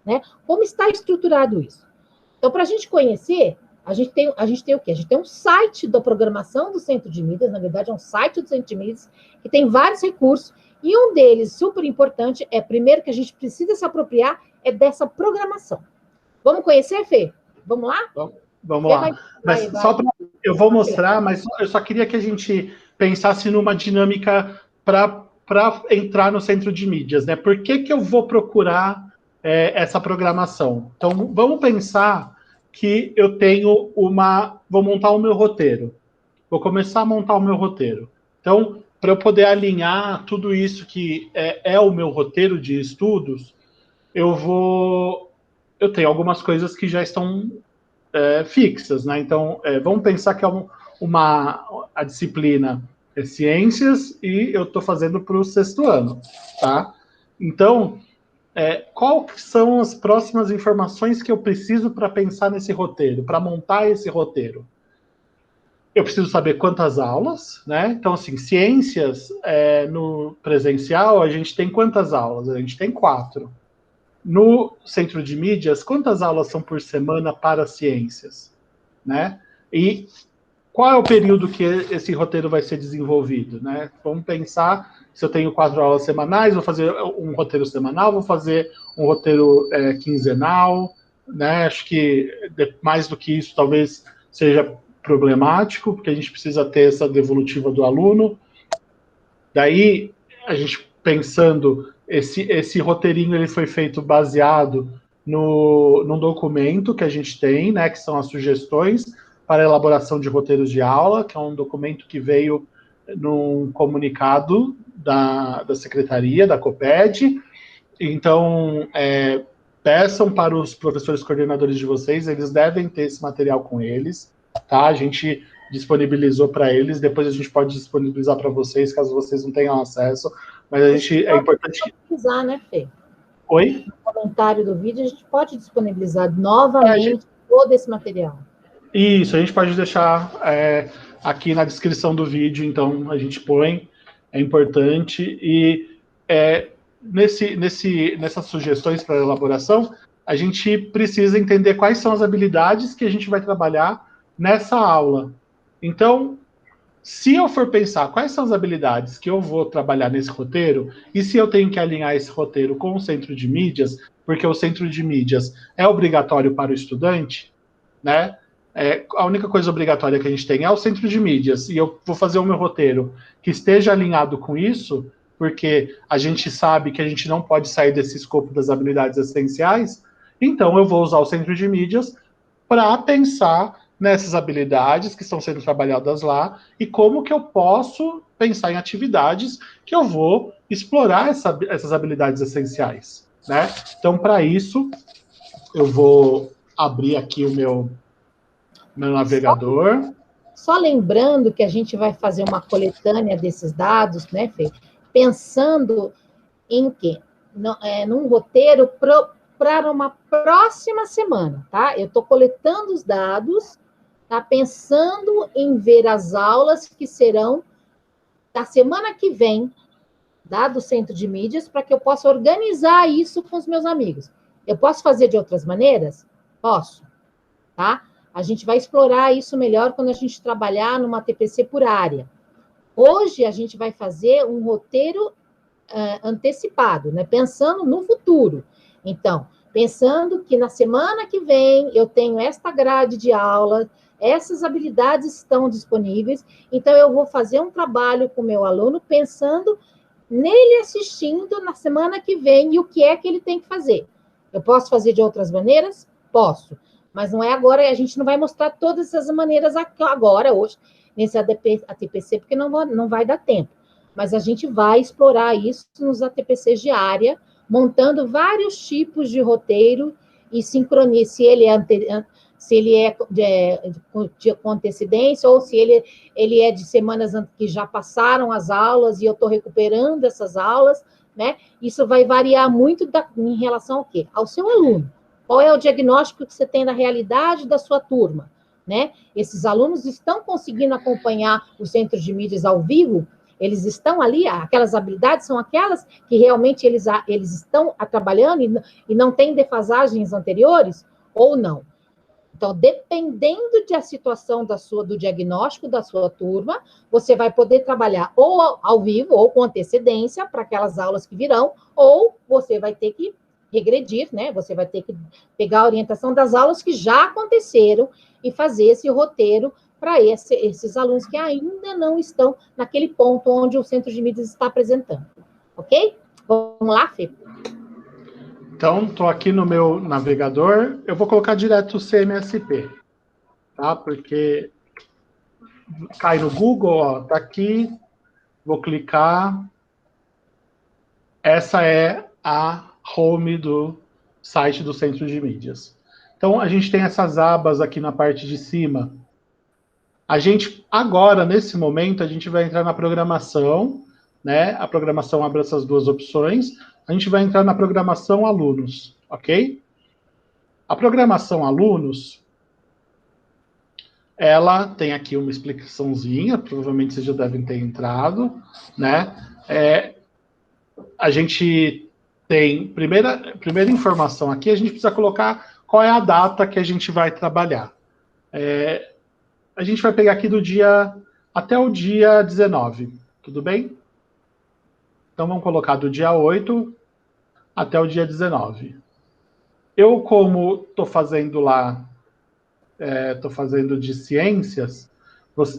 Né? Como está estruturado isso? Então, para a gente conhecer, a gente tem o quê? A gente tem um site da programação do Centro de Mídias, na verdade, é um site do Centro de Mídias, que tem vários recursos, e um deles, super importante, primeiro que a gente precisa se apropriar, dessa programação. Vamos conhecer, Fê? Vamos lá? Vamos lá. Eu vou mostrar, mas eu só queria que a gente pensasse numa dinâmica para entrar no Centro de Mídias, né? Por que eu vou procurar essa programação? Então, vamos pensar que eu tenho vou montar o meu roteiro. Vou começar a montar o meu roteiro. Então, para eu poder alinhar tudo isso que é o meu roteiro de estudos, eu tenho algumas coisas que já estão fixas, né? Então, vamos pensar que a disciplina é ciências e eu estou fazendo para o 6º ano, tá? Então, quais são as próximas informações que eu preciso para pensar nesse roteiro, para montar esse roteiro? Eu preciso saber quantas aulas, né? Então, assim, ciências, no presencial, a gente tem quantas aulas? A gente tem 4. No Centro de Mídias, quantas aulas são por semana para ciências, né? E qual é o período que esse roteiro vai ser desenvolvido, né? Vamos pensar, se eu tenho 4 aulas semanais, vou fazer um roteiro semanal, vou fazer um roteiro quinzenal, né? Acho que mais do que isso talvez seja problemático, porque a gente precisa ter essa devolutiva do aluno. Daí, a gente pensando, esse roteirinho ele foi feito baseado num documento que a gente tem, né, que são as sugestões para a elaboração de roteiros de aula, que é um documento que veio num comunicado da Secretaria, da COPED. Então, peçam para os professores coordenadores de vocês, eles devem ter esse material com eles, tá? A gente disponibilizou para eles, depois a gente pode disponibilizar para vocês, caso vocês não tenham acesso, mas a gente, é importante... disponibilizar, né, Fê? Oi? No comentário do vídeo, a gente pode disponibilizar novamente todo esse material. Isso, a gente pode deixar aqui na descrição do vídeo, então a gente põe, é importante, e nessas sugestões para elaboração, a gente precisa entender quais são as habilidades que a gente vai trabalhar nessa aula. Então, se eu for pensar quais são as habilidades que eu vou trabalhar nesse roteiro, e se eu tenho que alinhar esse roteiro com o centro de mídias, porque o centro de mídias é obrigatório para o estudante, né? A única coisa obrigatória que a gente tem é o centro de mídias, e eu vou fazer o meu roteiro que esteja alinhado com isso, porque a gente sabe que a gente não pode sair desse escopo das habilidades essenciais, então eu vou usar o centro de mídias para pensar nessas habilidades que estão sendo trabalhadas lá e como que eu posso pensar em atividades que eu vou explorar essas habilidades essenciais, né? Então, para isso, eu vou abrir aqui o meu navegador. Só lembrando que a gente vai fazer uma coletânea desses dados, né, Fê? Pensando em quê? Num roteiro para uma próxima semana, tá? Eu estou coletando os dados, tá? Pensando em ver as aulas que serão da semana que vem, tá? Do Centro de Mídias, para que eu possa organizar isso com os meus amigos. Eu posso fazer de outras maneiras? Posso, tá? A gente vai explorar isso melhor quando a gente trabalhar numa TPC por área. Hoje, a gente vai fazer um roteiro antecipado, né? Pensando no futuro. Então, pensando que na semana que vem eu tenho esta grade de aula, essas habilidades estão disponíveis, então eu vou fazer um trabalho com o meu aluno pensando nele assistindo na semana que vem e o que é que ele tem que fazer. Eu posso fazer de outras maneiras? Posso. Mas não é agora, a gente não vai mostrar todas essas maneiras agora, hoje, nesse ATPC, porque não vai dar tempo. Mas a gente vai explorar isso nos ATPCs de área, montando vários tipos de roteiro e sincronia, se ele é com antecedência ou se ele é de semanas que já passaram as aulas e eu estou recuperando essas aulas, né? Isso vai variar muito em relação ao quê? Ao seu aluno. Qual é o diagnóstico que você tem da realidade da sua turma, né? Esses alunos estão conseguindo acompanhar os centros de mídias ao vivo? Eles estão ali, aquelas habilidades são aquelas que realmente eles estão trabalhando e não tem defasagens anteriores ou não? Então, dependendo da situação do diagnóstico da sua turma, você vai poder trabalhar ou ao vivo ou com antecedência para aquelas aulas que virão, ou você vai ter que regredir, né? Você vai ter que pegar a orientação das aulas que já aconteceram e fazer esse roteiro para esses alunos que ainda não estão naquele ponto onde o centro de mídias está apresentando. Ok? Vamos lá, Fê? Então, estou aqui no meu navegador. Eu vou colocar direto o CMSP, tá? Porque cai no Google, ó, tá aqui. Vou clicar. Essa é a home do site do Centro de Mídias. Então, a gente tem essas abas aqui na parte de cima. A gente, agora, nesse momento, a gente vai entrar na programação, né? A programação abre essas duas opções. A gente vai entrar na programação alunos, ok? A programação alunos, ela tem aqui uma explicaçãozinha, provavelmente vocês já devem ter entrado, né? A gente tem, primeira informação aqui, a gente precisa colocar qual é a data que a gente vai trabalhar. A gente vai pegar aqui do dia até o dia 19, tudo bem? Então, vamos colocar do dia 8 até o dia 19. Eu, como estou fazendo lá estou fazendo de ciências,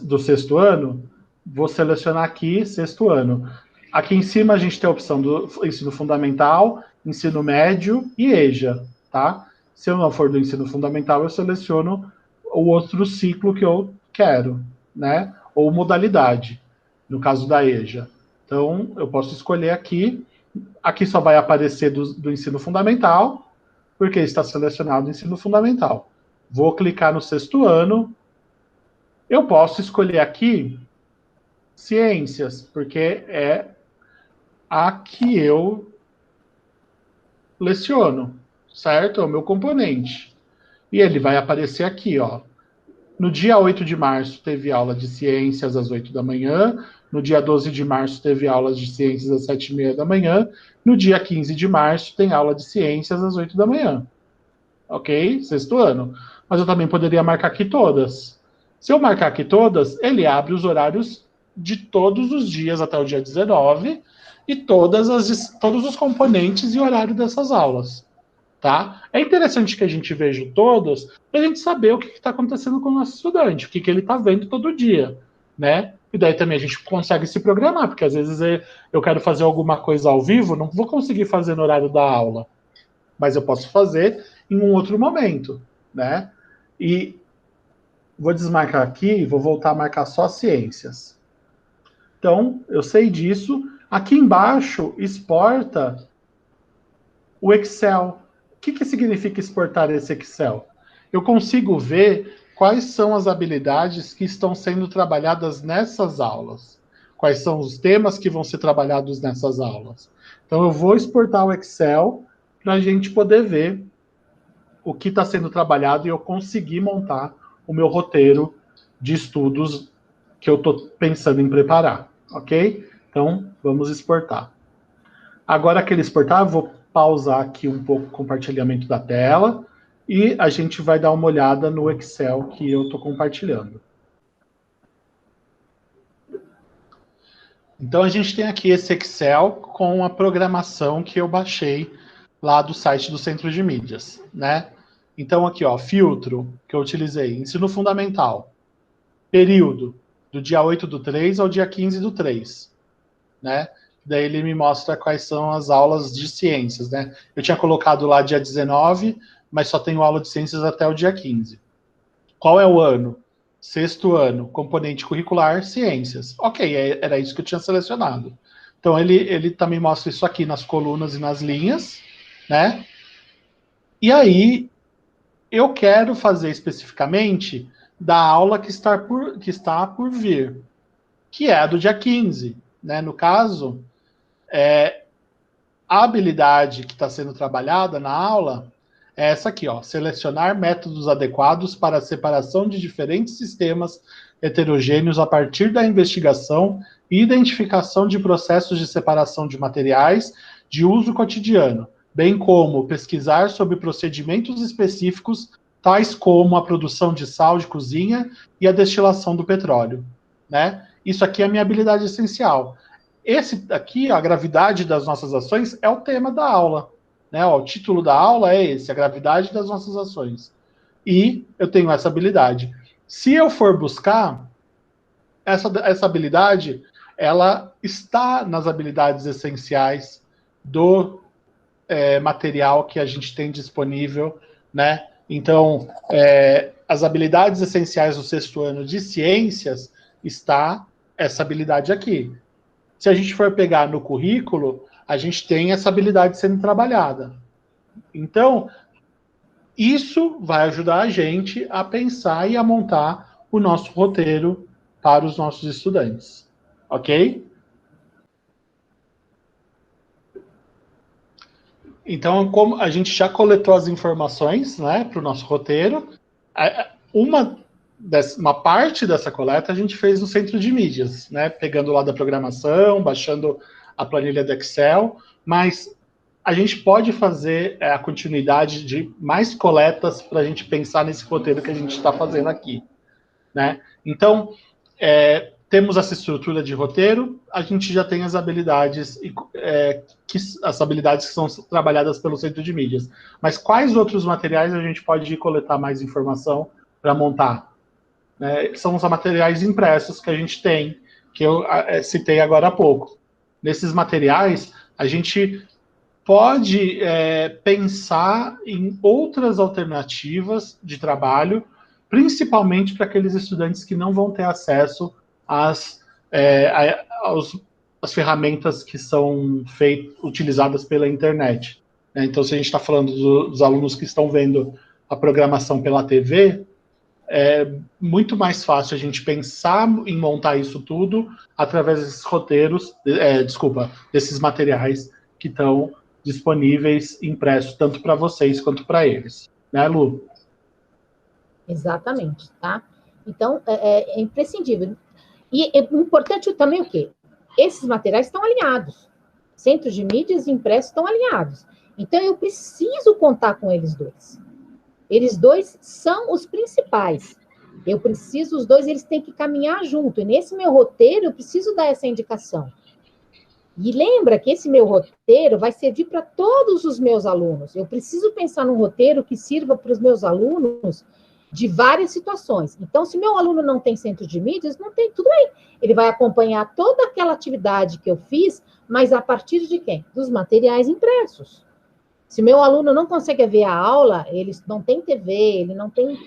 do sexto ano, vou selecionar aqui sexto ano. Aqui em cima a gente tem a opção do ensino fundamental, ensino médio e EJA, tá? Se eu não for do ensino fundamental, eu seleciono o outro ciclo que eu quero, né? Ou modalidade, no caso da EJA. Então, eu posso escolher aqui. Aqui só vai aparecer do ensino fundamental, porque está selecionado o ensino fundamental. Vou clicar no sexto ano. Eu posso escolher aqui ciências, porque é a que eu leciono, certo? É o meu componente. E ele vai aparecer aqui, ó. No dia 8 de março teve aula de ciências às 8 da manhã, no dia 12 de março teve aula de ciências às 7h30 da manhã, no dia 15 de março tem aula de ciências às 8 da manhã. Ok? Sexto ano. Mas eu também poderia marcar aqui todas. Se eu marcar aqui todas, ele abre os horários de todos os dias até o dia 19 e todos os componentes e horário dessas aulas. Tá? É interessante que a gente veja todos para a gente saber o que está acontecendo com o nosso estudante, o que ele está vendo todo dia, né? E daí também a gente consegue se programar, porque às vezes eu quero fazer alguma coisa ao vivo, não vou conseguir fazer no horário da aula, mas eu posso fazer em um outro momento, né? E vou desmarcar aqui e vou voltar a marcar só ciências. Então, eu sei disso. Aqui embaixo, exporta o Excel. O que significa exportar esse Excel? Eu consigo ver quais são as habilidades que estão sendo trabalhadas nessas aulas. Quais são os temas que vão ser trabalhados nessas aulas. Então, eu vou exportar o Excel para a gente poder ver o que está sendo trabalhado e eu conseguir montar o meu roteiro de estudos que eu estou pensando em preparar, ok? Então, vamos exportar. Agora que ele exportar, eu vou pausar aqui um pouco o compartilhamento da tela e a gente vai dar uma olhada no Excel que eu estou compartilhando. Então, a gente tem aqui esse Excel com a programação que eu baixei lá do site do Centro de Mídias, né? Então, aqui, ó, filtro que eu utilizei, ensino fundamental, período, do dia 8/3 ao dia 15/3, né? Daí ele me mostra quais são as aulas de ciências, né? Eu tinha colocado lá dia 19, mas só tenho aula de ciências até o dia 15. Qual é o ano? Sexto ano, componente curricular, ciências. Ok, era isso que eu tinha selecionado. Então, ele também mostra isso aqui nas colunas e nas linhas, né? E aí, eu quero fazer especificamente da aula que está por vir, que é a do dia 15. Né? No caso, a habilidade que está sendo trabalhada na aula é essa aqui, ó, selecionar métodos adequados para a separação de diferentes sistemas heterogêneos a partir da investigação e identificação de processos de separação de materiais de uso cotidiano, bem como pesquisar sobre procedimentos específicos, tais como a produção de sal de cozinha e a destilação do petróleo. Né? Isso aqui é a minha habilidade essencial. Esse aqui, a gravidade das nossas ações, é o tema da aula. Né? Ó, o título da aula é esse, a gravidade das nossas ações. E eu tenho essa habilidade. Se eu for buscar, essa habilidade, ela está nas habilidades essenciais do material que a gente tem disponível, né? Então, as habilidades essenciais do sexto ano de ciências está essa habilidade aqui. Se a gente for pegar no currículo, a gente tem essa habilidade sendo trabalhada. Então, isso vai ajudar a gente a pensar e a montar o nosso roteiro para os nossos estudantes. Ok? Então, como a gente já coletou as informações, né, para o nosso roteiro, uma parte dessa coleta a gente fez no Centro de Mídias, né, pegando lá da programação, baixando a planilha do Excel, mas a gente pode fazer a continuidade de mais coletas para a gente pensar nesse roteiro que a gente está fazendo aqui. Né? Então, temos essa estrutura de roteiro, a gente já tem as habilidades, as habilidades que são trabalhadas pelo Centro de Mídias. Mas quais outros materiais a gente pode coletar mais informação para montar, né? São os materiais impressos que a gente tem, que eu citei agora há pouco. Nesses materiais, a gente pode pensar em outras alternativas de trabalho, principalmente para aqueles estudantes que não vão ter acesso às, às ferramentas que são utilizadas pela internet. Então, se a gente está falando dos alunos que estão vendo a programação pela TV, é muito mais fácil a gente pensar em montar isso tudo através desses roteiros, desses materiais que estão disponíveis impressos tanto para vocês quanto para eles, né, Lu? Exatamente, tá? Então, é imprescindível. E é importante também o quê? Esses materiais estão alinhados. Centros de mídias e impressos estão alinhados. Então, eu preciso contar com eles dois. Eles dois são os principais. Eu preciso, os dois, eles têm que caminhar junto. E nesse meu roteiro, eu preciso dar essa indicação. E lembra que esse meu roteiro vai servir para todos os meus alunos. Eu preciso pensar num roteiro que sirva para os meus alunos de várias situações. Então, se meu aluno não tem centro de mídias, não tem, tudo bem. Ele vai acompanhar toda aquela atividade que eu fiz, mas a partir de quem? Dos materiais impressos. Se meu aluno não consegue ver a aula, ele não tem TV, ele não tem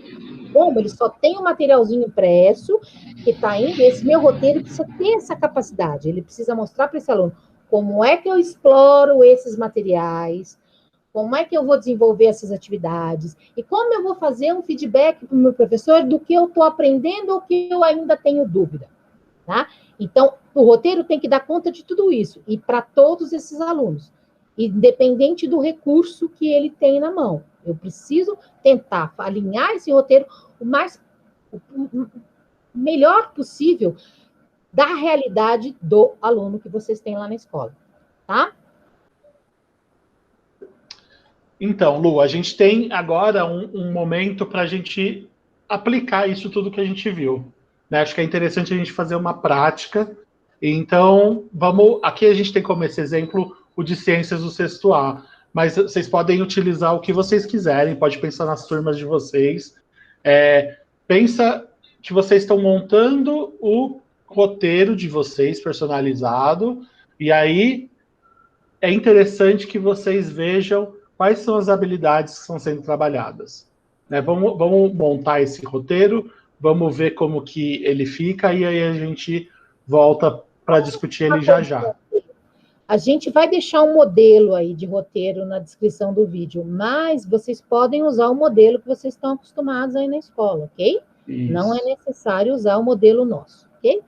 como, ele só tem o um materialzinho impresso que está indo, esse meu roteiro precisa ter essa capacidade, ele precisa mostrar para esse aluno como é que eu exploro esses materiais, como é que eu vou desenvolver essas atividades, e como eu vou fazer um feedback para o meu professor do que eu estou aprendendo ou que eu ainda tenho dúvida, tá? Então, o roteiro tem que dar conta de tudo isso, e para todos esses alunos, independente do recurso que ele tem na mão. Eu preciso tentar alinhar esse roteiro o melhor possível da realidade do aluno que vocês têm lá na escola, tá? Então, Lu, a gente tem agora um momento para a gente aplicar isso tudo que a gente viu, né? Acho que é interessante a gente fazer uma prática. Então, vamos. Aqui a gente tem como esse exemplo o de ciências do sexto A, mas vocês podem utilizar o que vocês quiserem, pode pensar nas turmas de vocês. Pensa que vocês estão montando o roteiro de vocês personalizado, e aí é interessante que vocês vejam quais são as habilidades que estão sendo trabalhadas. Né? Vamos montar esse roteiro, vamos ver como que ele fica, e aí a gente volta para discutir ele já já. A gente vai deixar um modelo aí de roteiro na descrição do vídeo, mas vocês podem usar o modelo que vocês estão acostumados aí na escola, ok? Isso. Não é necessário usar o modelo nosso, ok?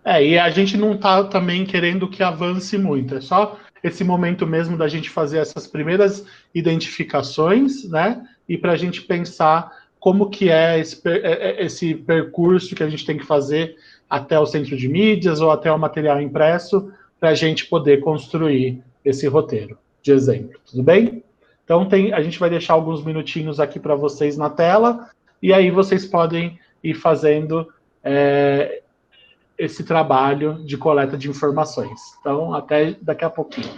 E a gente não está também querendo que avance muito, é só esse momento mesmo da gente fazer essas primeiras identificações, né? E para a gente pensar como que é esse percurso que a gente tem que fazer até o centro de mídias ou até o material impresso para a gente poder construir esse roteiro de exemplo, tudo bem? Então a gente vai deixar alguns minutinhos aqui para vocês na tela e aí vocês podem ir fazendo esse trabalho de coleta de informações. Então, até daqui a pouquinho.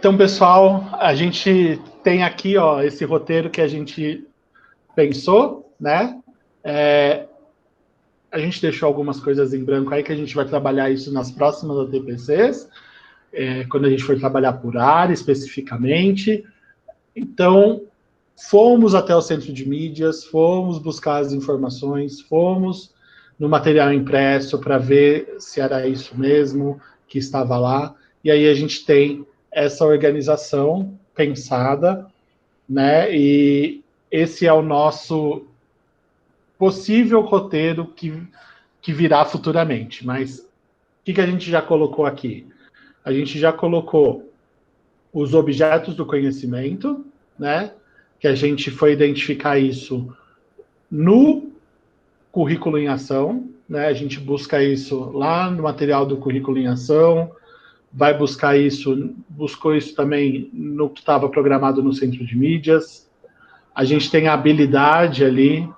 Então, pessoal, a gente tem aqui, ó, esse roteiro que a gente pensou, né? A gente deixou algumas coisas em branco aí que a gente vai trabalhar isso nas próximas ATPCs, quando a gente for trabalhar por área especificamente. Então, fomos até o centro de mídias, fomos buscar as informações, fomos no material impresso para ver se era isso mesmo que estava lá. E aí a gente tem essa organização pensada, né? E esse é o nosso possível roteiro que virá futuramente. Mas o que a gente já colocou aqui? A gente já colocou os objetos do conhecimento, né? Que a gente foi identificar isso no currículo em ação, né? A gente busca isso lá no material do currículo em ação, vai buscar isso, buscou isso também no que estava programado no centro de mídias. A gente tem a habilidade ali,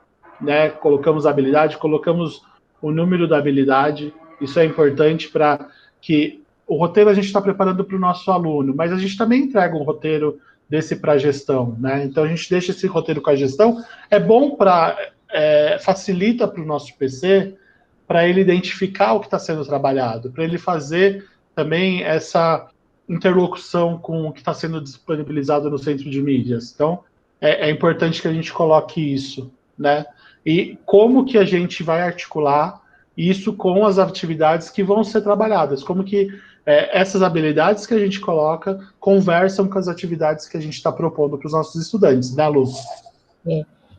né? Colocamos a habilidade, colocamos o número da habilidade. Isso é importante para que o roteiro a gente está preparando para o nosso aluno, mas a gente também entrega um roteiro desse para a gestão, né? Então a gente deixa esse roteiro com a gestão. É bom para facilita para o nosso PC para ele identificar o que está sendo trabalhado, para ele fazer também essa interlocução com o que está sendo disponibilizado no centro de mídias. Então, é importante que a gente coloque isso, né? E como que a gente vai articular isso com as atividades que vão ser trabalhadas, como que essas habilidades que a gente coloca conversam com as atividades que a gente está propondo para os nossos estudantes, né, Lu?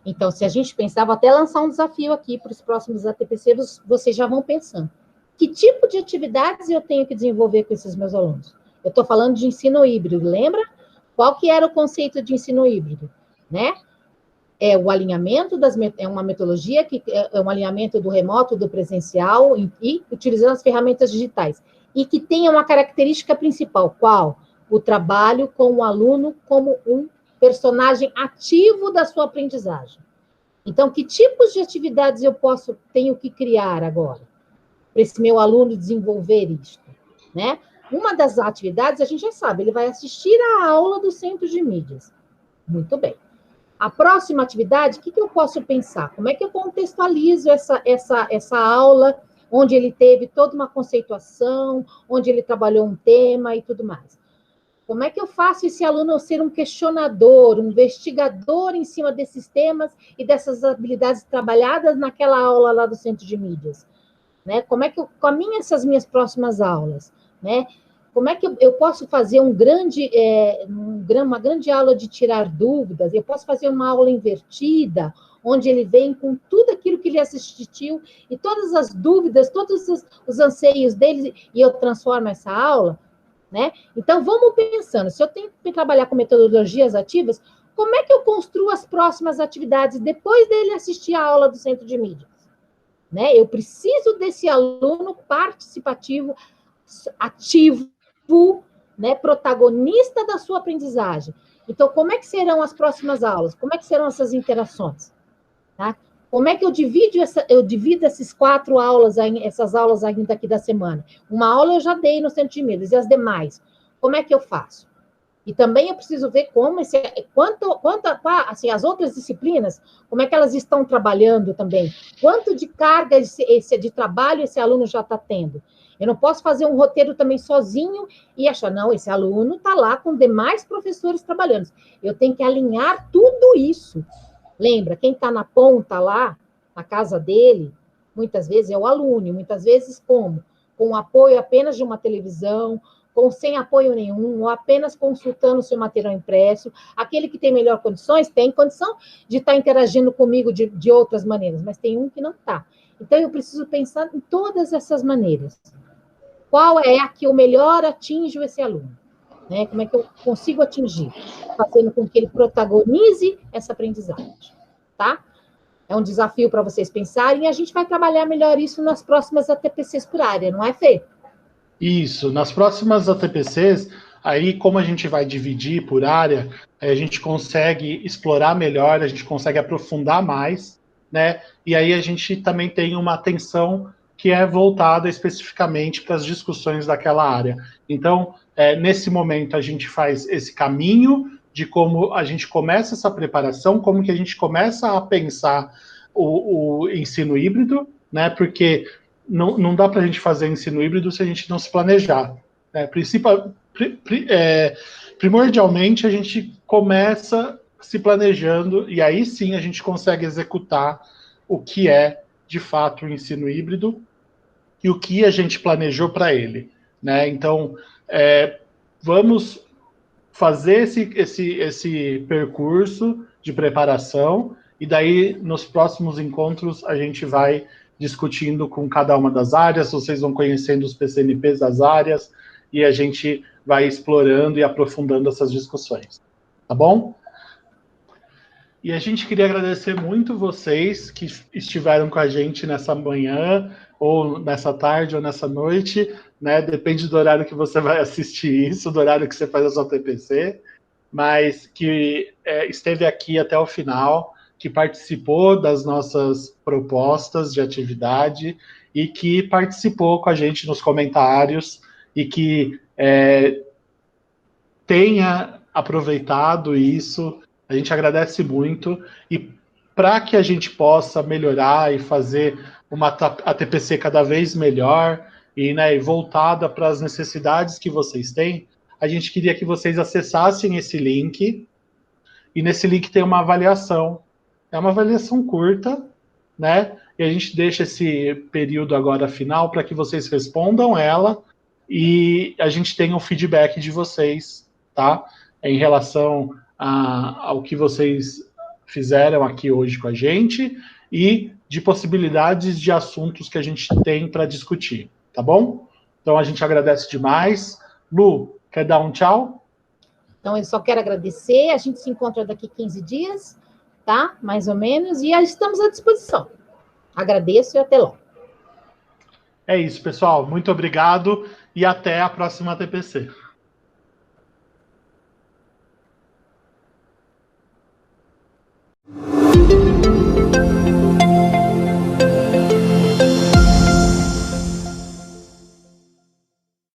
Então, se a gente pensar, vou até lançar um desafio aqui para os próximos ATPC, vocês já vão pensando. Que tipo de atividades eu tenho que desenvolver com esses meus alunos? Eu estou falando de ensino híbrido, lembra? Qual que era o conceito de ensino híbrido? Né? É o alinhamento é uma metodologia que é um alinhamento do remoto, do presencial e utilizando as ferramentas digitais. E que tenha uma característica principal, qual? O trabalho com o aluno como um personagem ativo da sua aprendizagem. Então, que tipos de atividades tenho que criar agora para esse meu aluno desenvolver isso, né? Uma das atividades, a gente já sabe, ele vai assistir a aula do centro de mídias. Muito bem. A próxima atividade, o que eu posso pensar? Como é que eu contextualizo essa aula, onde ele teve toda uma conceituação, onde ele trabalhou um tema e tudo mais? Como é que eu faço esse aluno ser um questionador, um investigador em cima desses temas e dessas habilidades trabalhadas naquela aula lá do centro de mídias? Né? Como é que eu caminho essas minhas próximas aulas? Né? Como é que eu posso fazer uma grande aula de tirar dúvidas? Eu posso fazer uma aula invertida, onde ele vem com tudo aquilo que ele assistiu e todas as dúvidas, todos os anseios dele, e eu transformo essa aula? Né? Então, vamos pensando, se eu tenho que trabalhar com metodologias ativas, como é que eu construo as próximas atividades depois dele assistir a aula do centro de mídias? Né? Eu preciso desse aluno participativo, ativo, né? Protagonista da sua aprendizagem. Então, como é que serão as próximas aulas? Como é que serão essas interações? Tá? Como é que eu divido essas aulas ainda aqui da semana? Uma aula eu já dei no centro de mídias, e as demais? Como é que eu faço? E também eu preciso ver assim, as outras disciplinas, como é que elas estão trabalhando também? Quanto de carga de trabalho esse aluno já está tendo? Eu não posso fazer um roteiro também sozinho e achar, não, esse aluno está lá com demais professores trabalhando. Eu tenho que alinhar tudo isso. Lembra, quem está na ponta lá, na casa dele, muitas vezes é o aluno, muitas vezes como? Com o apoio apenas de uma televisão, sem apoio nenhum, ou apenas consultando o seu material impresso. Aquele que tem melhor condições, tem condição de estar interagindo comigo de outras maneiras, mas tem um que não está. Então, eu preciso pensar em todas essas maneiras. Qual é a que eu melhor atinjo esse aluno? Né? Como é que eu consigo atingir? Fazendo com que ele protagonize essa aprendizagem, tá? É um desafio para vocês pensarem e a gente vai trabalhar melhor isso nas próximas ATPCs por área, não é, Fê? Isso, nas próximas ATPCs, aí como a gente vai dividir por área, a gente consegue explorar melhor, a gente consegue aprofundar mais, né? E aí a gente também tem uma atenção que é voltada especificamente para as discussões daquela área. Então, nesse momento, a gente faz esse caminho de como a gente começa essa preparação, como que a gente começa a pensar o ensino híbrido, né? Porque não dá para a gente fazer ensino híbrido se a gente não se planejar. Né? Primordialmente, a gente começa se planejando, e aí sim a gente consegue executar o que é, de fato, o ensino híbrido e o que a gente planejou para ele. Né? Então, vamos fazer esse percurso de preparação, e daí, nos próximos encontros, a gente vai discutindo com cada uma das áreas, vocês vão conhecendo os PCNPs das áreas, e a gente vai explorando e aprofundando essas discussões. Tá bom? E a gente queria agradecer muito vocês que estiveram com a gente nessa manhã, ou nessa tarde, ou nessa noite, né? Depende do horário que você vai assistir isso, do horário que você faz a sua TPC, mas que esteve aqui até o final, que participou das nossas propostas de atividade e que participou com a gente nos comentários e que tenha aproveitado isso. A gente agradece muito, e para que a gente possa melhorar e fazer uma ATPC cada vez melhor e, né, voltada para as necessidades que vocês têm, a gente queria que vocês acessassem esse link, e nesse link tem uma avaliação. É uma avaliação curta, né? E a gente deixa esse período agora final para que vocês respondam ela e a gente tenha o feedback de vocês, tá? Em relação ao que vocês fizeram aqui hoje com a gente e de possibilidades de assuntos que a gente tem para discutir, tá bom? Então a gente agradece demais. Lu, quer dar um tchau? Então, eu só quero agradecer. A gente se encontra daqui 15 dias, tá? Mais ou menos, e estamos à disposição. Agradeço e até logo. É isso, pessoal. Muito obrigado e até a próxima TPC.